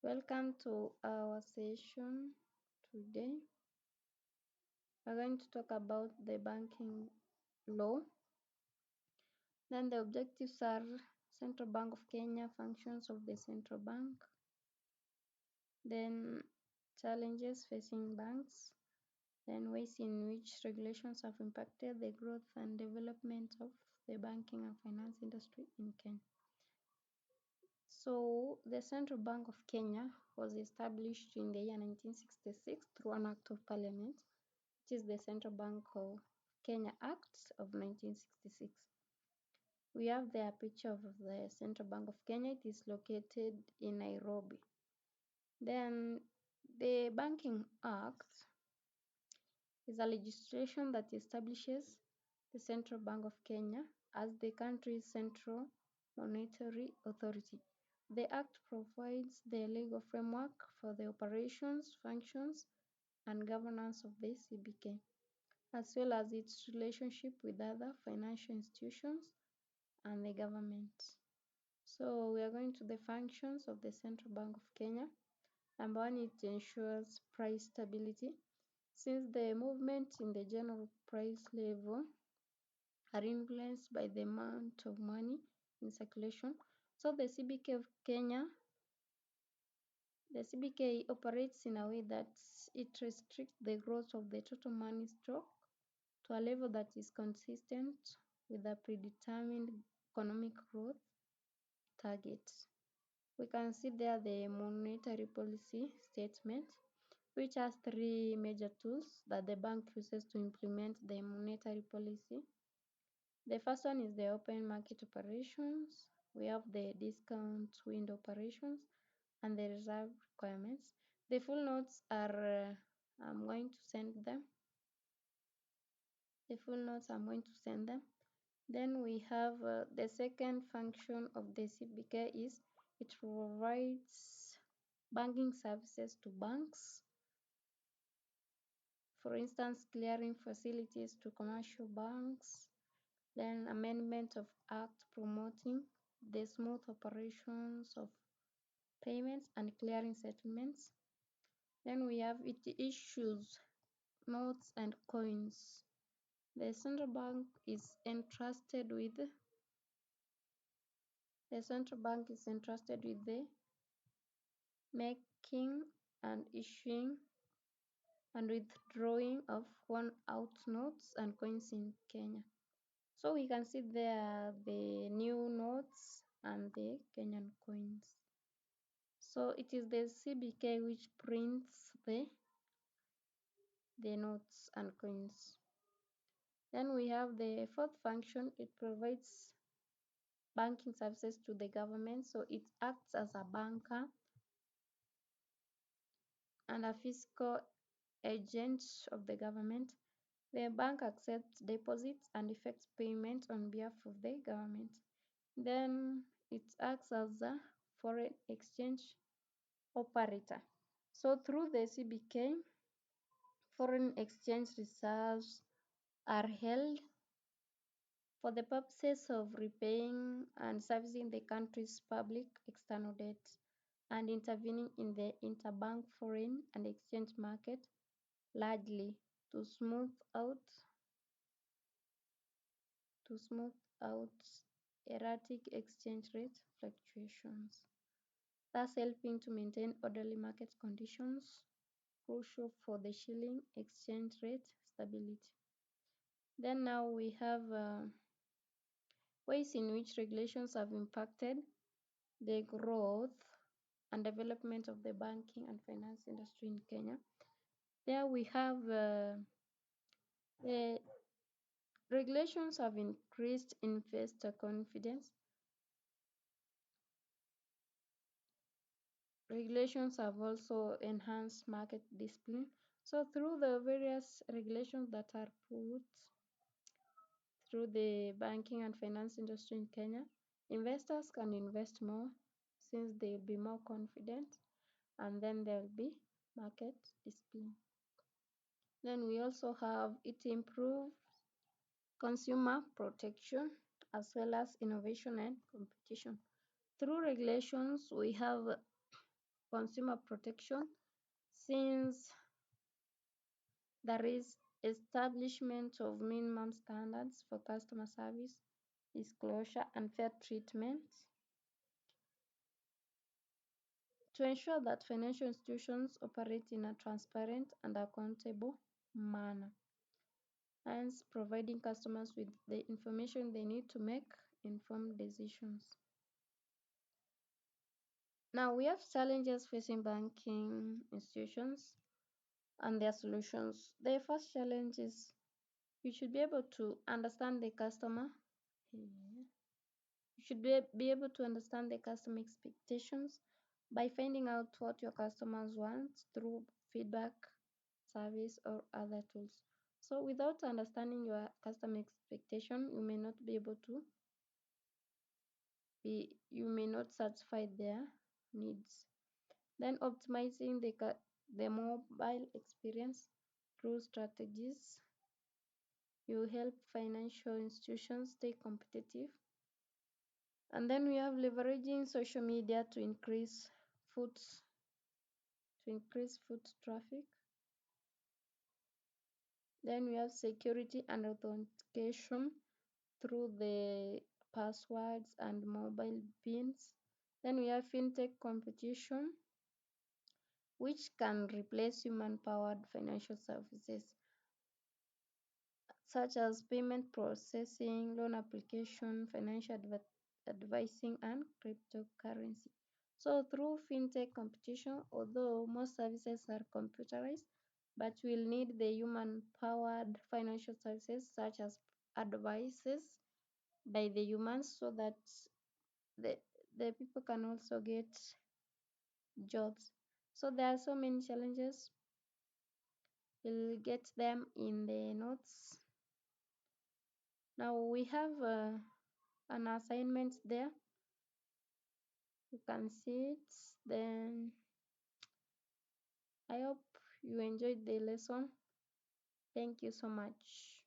Welcome to our session today. We're going to talk about the banking law. Then the objectives are Central Bank of Kenya, functions of the central bank. Then challenges facing banks. Then ways in which regulations have impacted the growth and development of the banking and finance industry in Kenya. So the Central Bank of Kenya was established in the year 1966 through an act of parliament, which is the Central Bank of Kenya Act of 1966. We have there a picture of the Central Bank of Kenya. It is located in Nairobi. Then the Banking Act is a legislation that establishes the Central Bank of Kenya as the country's central monetary authority. The Act provides the legal framework for the operations, functions, and governance of the CBK, as well as its relationship with other financial institutions and the government. So we are going to the functions of the Central Bank of Kenya. Number one, it ensures price stability. Since the movement in the general price level are influenced by the amount of money in circulation, so the CBK of Kenya, the CBK operates in a way that it restricts the growth of the total money stock to a level that is consistent with a predetermined economic growth target. We can see there the monetary policy statement, which has three major tools that the bank uses to implement the monetary policy. The first one is the open market operations. We have the discount window operations and the reserve requirements. The full notes are, I'm going to send them. The full notes I'm going to send them. Then we have the second function of the CBK is it provides banking services to banks. For instance, clearing facilities to commercial banks. Then amendment of Act promoting the smooth operations of payments and clearing settlements. Then we have it issues notes and coins. The central bank is entrusted with the making and issuing and withdrawing of worn-out notes and coins in Kenya. So we can see there the new notes and the Kenyan coins. So it is the CBK which prints the notes and coins. Then we have the fourth function. It provides banking services to the government. So it acts as a banker and a fiscal agent of the government. The bank accepts deposits and effects payments on behalf of the government. Then it acts as a foreign exchange operator. So through the CBK, foreign exchange reserves are held for the purposes of repaying and servicing the country's public external debt and intervening in the interbank foreign and exchange market largely to smooth out erratic exchange rate fluctuations, thus helping to maintain orderly market conditions crucial for the shilling exchange rate stability. Then now we have ways in which regulations have impacted the growth and development of the banking and finance industry in Kenya. There we have the regulations have increased investor confidence. Regulations have also enhanced market discipline. So through the various regulations that are put through the banking and finance industry in Kenya, investors can invest more since they'll be more confident, and then there'll be market discipline. Then we also have it improves consumer protection as well as innovation and competition. Through regulations, we have consumer protection, since there is establishment of minimum standards for customer service, disclosure, and fair treatment to ensure that financial institutions operate in a transparent and accountable manner, hence providing customers with the information they need to make informed decisions. Now we have challenges facing banking institutions and their solutions. The first challenge is you should be able to understand the customer. You should be able to understand the customer expectations by finding out what your customers want through feedback, service, or other tools. So without understanding your customer expectation, you may not satisfy their needs. Then optimizing the mobile experience through strategies. You help financial institutions stay competitive. And then we have leveraging social media foot to increase foot traffic. Then we have security and authentication through the passwords and mobile pins. Then we have fintech competition, which can replace human-powered financial services such as payment processing, loan application, financial advising, and cryptocurrency. So through fintech competition, although most services are computerized, but we'll need the human-powered financial services such as advices by the humans so that the, the people can also get jobs. So there are so many challenges. We'll get them in the notes. Now we have an assignment there. You can see it. Then I hope you enjoyed the lesson. Thank you so much.